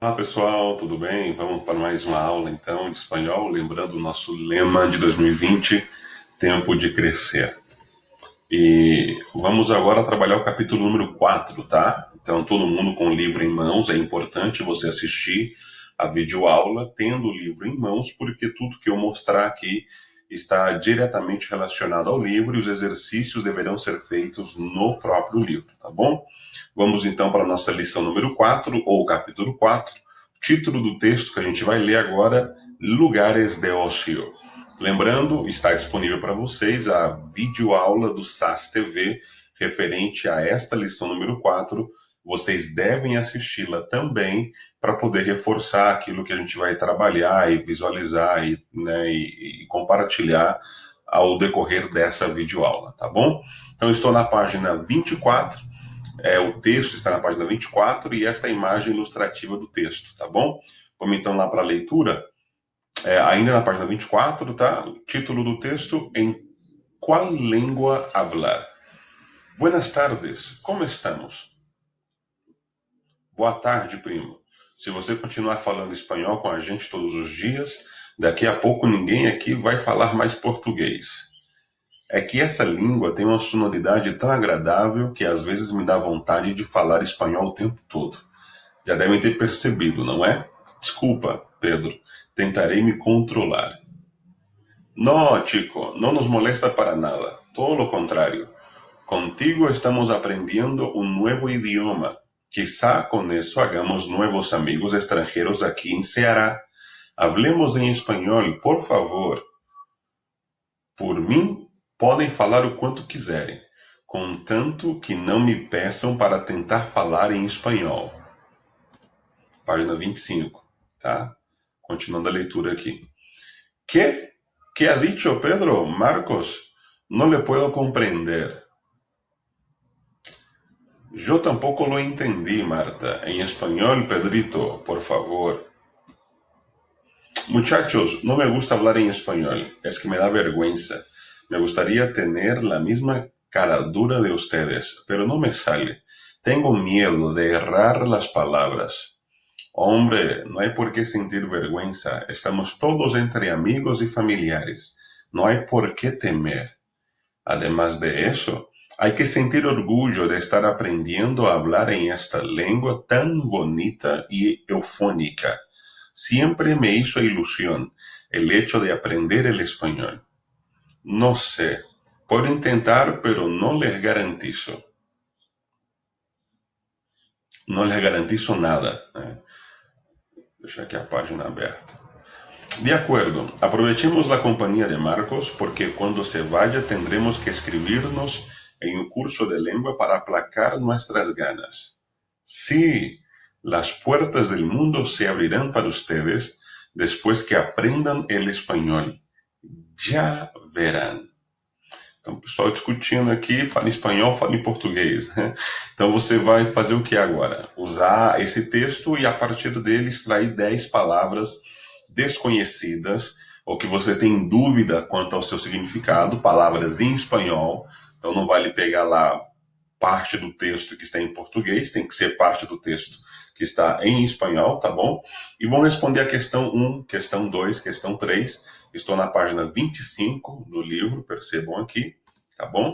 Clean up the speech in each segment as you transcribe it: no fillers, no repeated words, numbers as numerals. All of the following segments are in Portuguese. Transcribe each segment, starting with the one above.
Olá pessoal, tudo bem? Vamos para mais uma aula então de espanhol, lembrando o nosso lema de 2020, tempo de crescer. E vamos agora trabalhar o capítulo número 4, tá? Então todo mundo com o livro em mãos, é importante você assistir a videoaula tendo o livro em mãos, porque tudo que eu mostrar aqui está diretamente relacionado ao livro e os exercícios deverão ser feitos no próprio livro, tá bom? Vamos então para a nossa lição número 4, ou capítulo 4. Título do texto que a gente vai ler agora: Lugares de Ócio. Lembrando, está disponível para vocês a videoaula do SAS TV referente a esta lição número 4. Vocês devem assisti-la também para poder reforçar aquilo que a gente vai trabalhar e visualizar e compartilhar ao decorrer dessa videoaula, tá bom? Então, estou na página 24. O texto está na página 24 e esta é a imagem ilustrativa do texto, tá bom? Vamos então lá para a leitura. Ainda na página 24, tá? Título do texto: Em qual língua hablar? Buenas tardes, como estamos? Boa tarde, primo. Se você continuar falando espanhol com a gente todos os dias, daqui a pouco ninguém aqui vai falar mais português. É que essa língua tem uma sonoridade tão agradável que às vezes me dá vontade de falar espanhol o tempo todo. Já devem ter percebido, não é? Desculpa, Pedro. Tentarei me controlar. No, chico, no nos molesta para nada. Todo lo contrario. Contigo estamos aprendiendo un nuevo idioma. Quizá con eso hagamos nuevos amigos extranjeros aquí en Ceará. Hablemos en español, por favor. Por mim, podem falar o quanto quiserem, contanto que não me peçam para tentar falar em espanhol. Página 25, tá? Continuando a leitura aqui. ¿Qué? ¿Qué ha dicho Pedro? Marcos, no le puedo comprender. Yo tampoco lo entendí, Marta. En español, Pedrito, por favor. Muchachos, no me gusta hablar en español, es que me da vergüenza. Me gustaría tener la misma cara dura de ustedes, pero no me sale. Tengo miedo de errar las palabras. Hombre, no hay por qué sentir vergüenza. Estamos todos entre amigos y familiares. No hay por qué temer. Además de eso, hay que sentir orgullo de estar aprendiendo a hablar en esta lengua tan bonita y eufónica. Siempre me hizo ilusión el hecho de aprender el español. No sé, puedo intentar, pero no les garantizo. No les garantizo nada. Deixa aqui a página aberta. De acuerdo, aprovechemos la compañía de Marcos porque cuando se vaya tendremos que escribirnos en un curso de lengua para aplacar nuestras ganas. Sí, las puertas del mundo se abrirán para ustedes después que aprendan el español. Já verán. Então, o pessoal discutindo aqui, fala em espanhol, fala em português, né? Então, você vai fazer o que agora? Usar esse texto e, a partir dele, extrair 10 palavras desconhecidas ou que você tem dúvida quanto ao seu significado, palavras em espanhol. Então, não vale pegar lá parte do texto que está em português, tem que ser parte do texto que está em espanhol, tá bom? E vão responder a questão 1, questão 2, questão 3. Estou na página 25 do livro, percebam aqui, tá bom?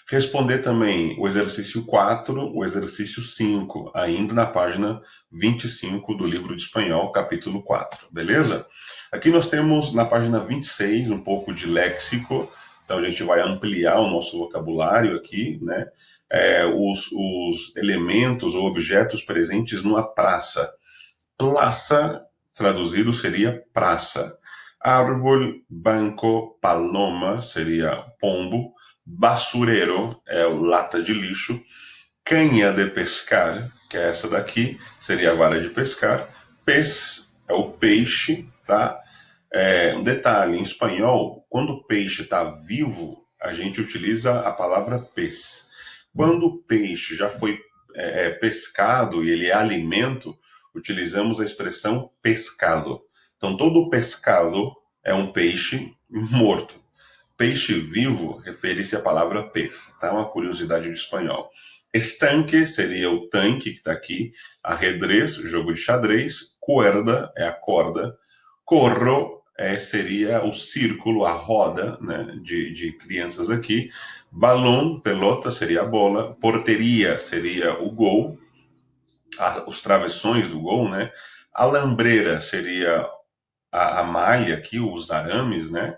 Responder também o exercício 4, o exercício 5, ainda na página 25 do livro de espanhol, capítulo 4, beleza? Aqui nós temos na página 26 um pouco de léxico, então a gente vai ampliar o nosso vocabulário aqui, né? Os elementos ou objetos presentes numa praça. Praça, traduzido, seria praça. Árvore, banco, paloma, seria pombo. Basureiro é o lata de lixo. Canha de pescar, que é essa daqui, seria a vara de pescar. Pez é o peixe, tá? Um detalhe, em espanhol, quando o peixe está vivo, a gente utiliza a palavra pez. Quando o peixe já foi pescado e ele é alimento, utilizamos a expressão pescado. Então, todo pescado é um peixe morto. Peixe vivo refere-se à palavra pez, tá? Uma curiosidade de espanhol. Estanque seria o tanque que está aqui. Ajedrez, jogo de xadrez. Cuerda é a corda. Corro seria o círculo, a roda, né, de crianças aqui. Balão, pelota, seria a bola. Porteria seria o gol, os travessões do gol, né? Alambreira seria a malha aqui, os arames, né?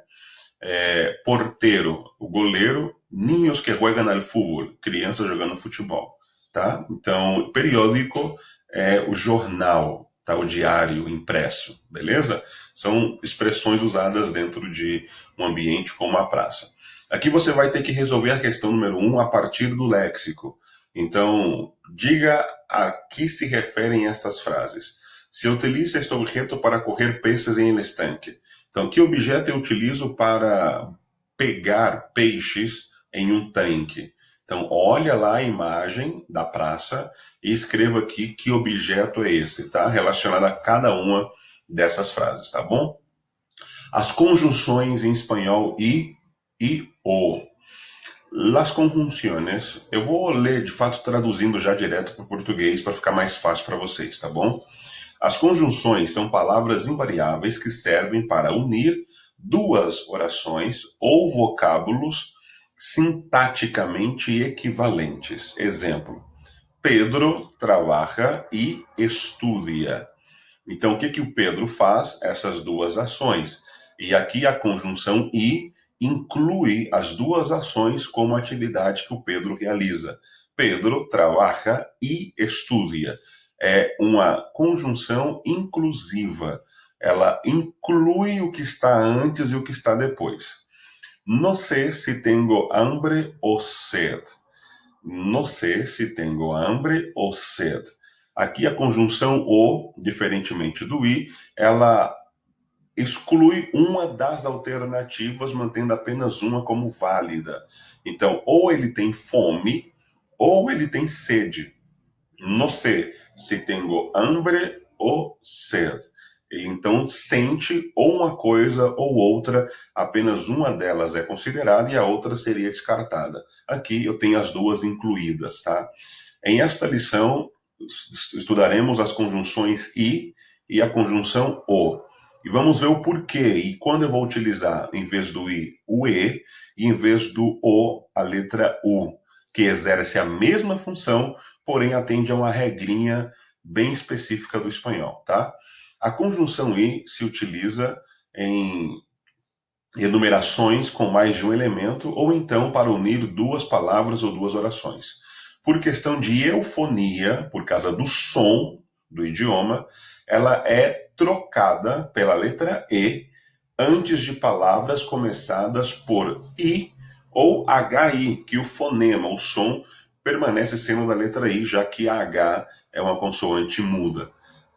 Porteiro, o goleiro. Niños que juegan al fútbol, crianças jogando futebol, tá? Então, periódico é o jornal, tá? O diário impresso, beleza? São expressões usadas dentro de um ambiente como a praça. Aqui você vai ter que resolver a questão número 1 a partir do léxico. Então, diga a que se referem estas frases. Se utiliza este objeto para correr peces em el estanque. Então, que objeto eu utilizo para pegar peixes em um tanque? Então, olha lá a imagem da praça e escreva aqui que objeto é esse, tá? Relacionado a cada uma dessas frases, tá bom? As conjunções em espanhol e o. Las conjunciones, eu vou ler de fato traduzindo já direto para o português para ficar mais fácil para vocês, tá bom? As conjunções são palavras invariáveis que servem para unir duas orações ou vocábulos sintaticamente equivalentes. Exemplo: Pedro trabalha e estudia. Então, o que que o Pedro faz? Essas duas ações. E aqui a conjunção e inclui as duas ações como atividade que o Pedro realiza. Pedro trabalha e estudia. É uma conjunção inclusiva. Ela inclui o que está antes e o que está depois. No sé si tengo hambre o sed. No sé si tengo hambre o sed. Aqui a conjunção o, diferentemente do i, ela exclui uma das alternativas, mantendo apenas uma como válida. Então, ou ele tem fome, ou ele tem sede. No sé se tengo hambre ou sed. Ele então sente ou uma coisa ou outra, apenas uma delas é considerada e a outra seria descartada. Aqui eu tenho as duas incluídas, tá? Em esta lição, estudaremos as conjunções e a conjunção o. E vamos ver o porquê e quando eu vou utilizar, em vez do i, o e, e em vez do o, a letra u, que exerce a mesma função, porém atende a uma regrinha bem específica do espanhol, tá? A conjunção i se utiliza em enumerações com mais de um elemento ou então para unir duas palavras ou duas orações. Por questão de eufonia, por causa do som do idioma, ela é trocada pela letra e antes de palavras começadas por i ou hi, que o fonema, o som, permanece sendo da letra i, já que a h é uma consoante muda,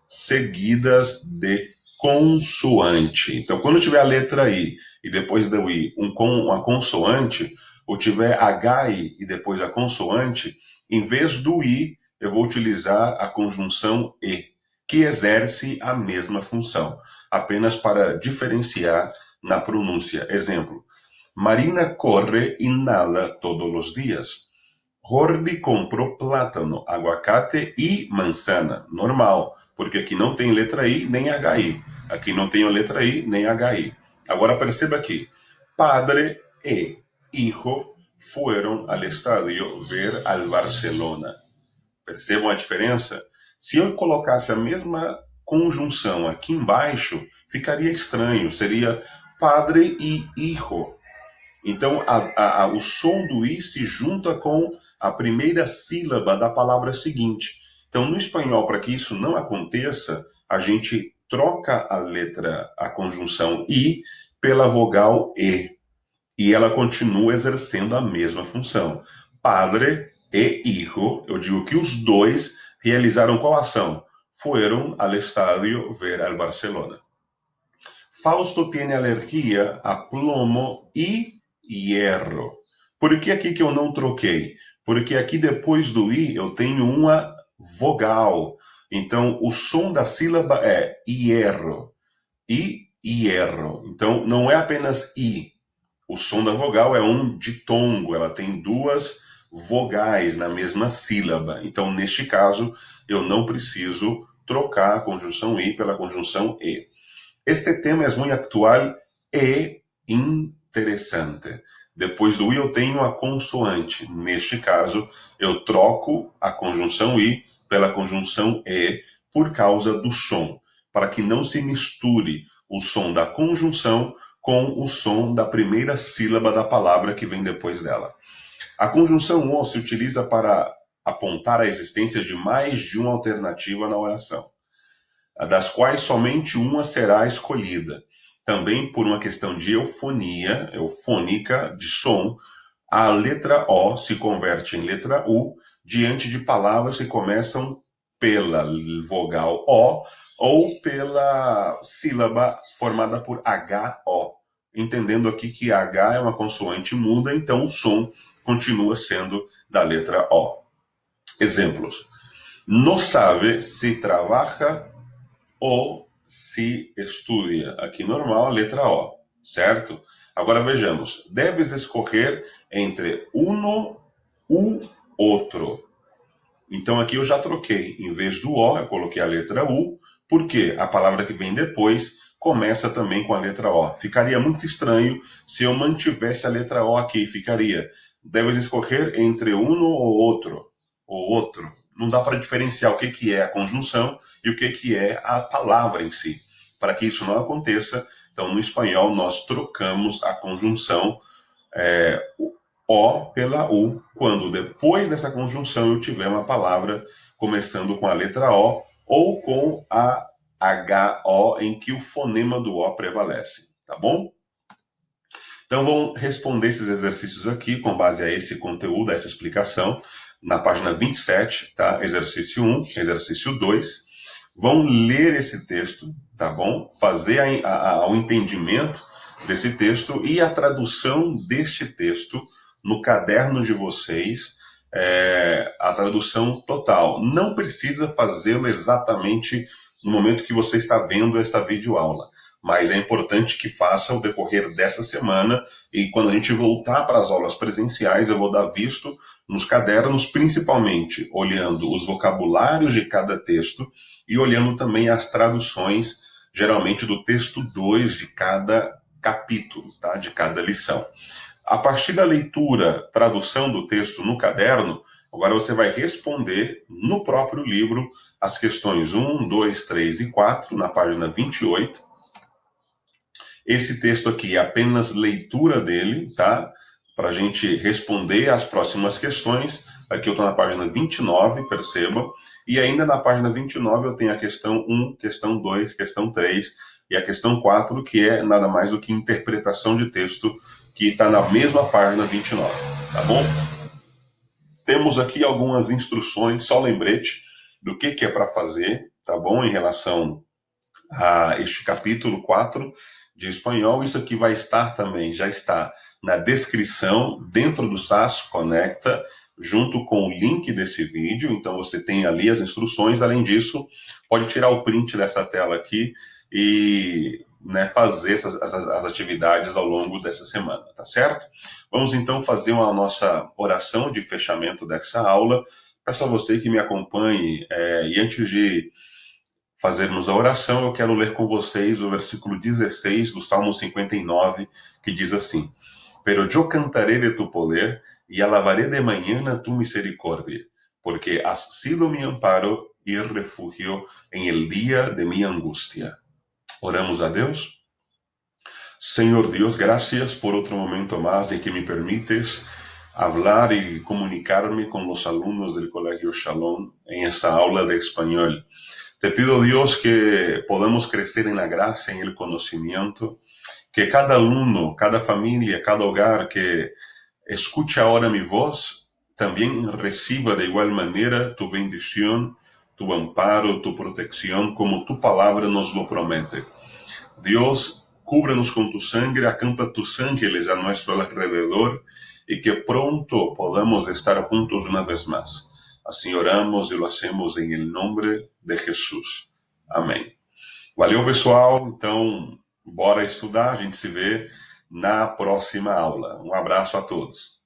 seguidas de consoante. Então, quando tiver a letra i e depois do i uma consoante, ou tiver hi e depois a consoante, em vez do i, eu vou utilizar a conjunção e, que exerce a mesma função, apenas para diferenciar na pronúncia. Exemplo: Marina corre e nada todos os dias. Jordi comprou plátano, aguacate e manzana. Normal, porque aqui não tem letra I nem HI. Aqui não tem a letra I nem HI. Agora perceba aqui. Padre e hijo fueron al estadio ver al Barcelona. Percebam a diferença? Se eu colocasse a mesma conjunção aqui embaixo, ficaria estranho. Seria padre e hijo. Então, o som do i se junta com a primeira sílaba da palavra seguinte. Então, no espanhol, para que isso não aconteça, a gente troca a conjunção i pela vogal e. E ela continua exercendo a mesma função. Padre e hijo, eu digo que os dois realizaram qual ação? Fueron al estadio ver al Barcelona. Fausto tiene alergia a plomo e hierro. Por que aqui que eu não troquei? Porque aqui depois do i eu tenho uma vogal. Então o som da sílaba é hierro. E hierro. Então não é apenas i. O som da vogal é um ditongo. Ela tem duas vogais na mesma sílaba. Então, neste caso, eu não preciso trocar a conjunção I pela conjunção E. Este tema é muito atual e interessante. Depois do I eu tenho a consoante. Neste caso, eu troco a conjunção I pela conjunção E por causa do som, para que não se misture o som da conjunção com o som da primeira sílaba da palavra que vem depois dela. A conjunção O se utiliza para apontar a existência de mais de uma alternativa na oração, das quais somente uma será escolhida. Também por uma questão de eufonia, eufônica, de som, a letra O se converte em letra U diante de palavras que começam pela vogal O ou pela sílaba formada por HO. Entendendo aqui que H é uma consoante muda, então o som continua sendo da letra O. Exemplos. No sabe se trabalha ou se estudia. Aqui normal, a letra O, certo? Agora vejamos. Deves escolher entre uno u outro. Então aqui eu já troquei. Em vez do O, eu coloquei a letra U, porque a palavra que vem depois começa também com a letra O. Ficaria muito estranho se eu mantivesse a letra O aqui. Ficaria, deves escolher entre uno ou outro. Ou outro. Não dá para diferenciar o que é a conjunção e o que é a palavra em si. Para que isso não aconteça, então no espanhol nós trocamos a conjunção O pela U, quando depois dessa conjunção eu tiver uma palavra começando com a letra O ou com a HO, em que o fonema do O prevalece, tá bom? Então vamos responder esses exercícios aqui com base a esse conteúdo, a essa explicação, na página 27, tá? Exercício 1, exercício 2. Vão ler esse texto, tá bom? Fazer o entendimento desse texto e a tradução deste texto no caderno de vocês, a tradução total. Não precisa fazê-lo exatamente no momento que você está vendo esta videoaula, mas é importante que faça ao decorrer dessa semana, e quando a gente voltar para as aulas presenciais, eu vou dar visto nos cadernos, principalmente olhando os vocabulários de cada texto e olhando também as traduções, geralmente do texto 2 de cada capítulo, tá? De cada lição. A partir da leitura, tradução do texto no caderno, agora você vai responder no próprio livro as questões 1, 2, 3 e 4, na página 28. Esse texto aqui é apenas leitura dele, tá? Para a gente responder as próximas questões. Aqui eu estou na página 29, percebam. E ainda na página 29 eu tenho a questão 1, questão 2, questão 3 e a questão 4, que é nada mais do que interpretação de texto, que está na mesma página 29, tá bom? Temos aqui algumas instruções, só lembrete do que é para fazer, tá bom? Em relação a este capítulo 4 de espanhol. Isso aqui vai estar também, já está na descrição, dentro do SAS Conecta, junto com o link desse vídeo. Então você tem ali as instruções. Além disso, pode tirar o print dessa tela aqui e fazer as atividades ao longo dessa semana, tá certo? Vamos então fazer uma nossa oração de fechamento dessa aula. Peço a você que me acompanhe, e antes de fazermos a oração, eu quero ler com vocês o versículo 16 do Salmo 59, que diz assim: Pero yo cantaré de tu poder y alabaré de mañana tu misericordia, porque has sido mi amparo y refugio en el día de mi angustia. Oramos a Deus. Senhor Deus, gracias por otro momento más en que me permites hablar y comunicarme con los alumnos del Colegio Shalom en esta aula de español. Te pido, Dios, que podamos crecer en la gracia, en el conocimiento, que cada alumno, cada familia, cada hogar que escuche ahora mi voz, también reciba de igual manera tu bendición, tu amparo, tu protección, como tu palabra nos lo promete. Dios, cúbranos con tu sangre, acampa tus ángeles a nuestro alrededor y que pronto podamos estar juntos una vez más. Assim oramos e lo hacemos em nome de Jesus. Amém. Valeu, pessoal. Então, bora estudar. A gente se vê na próxima aula. Um abraço a todos.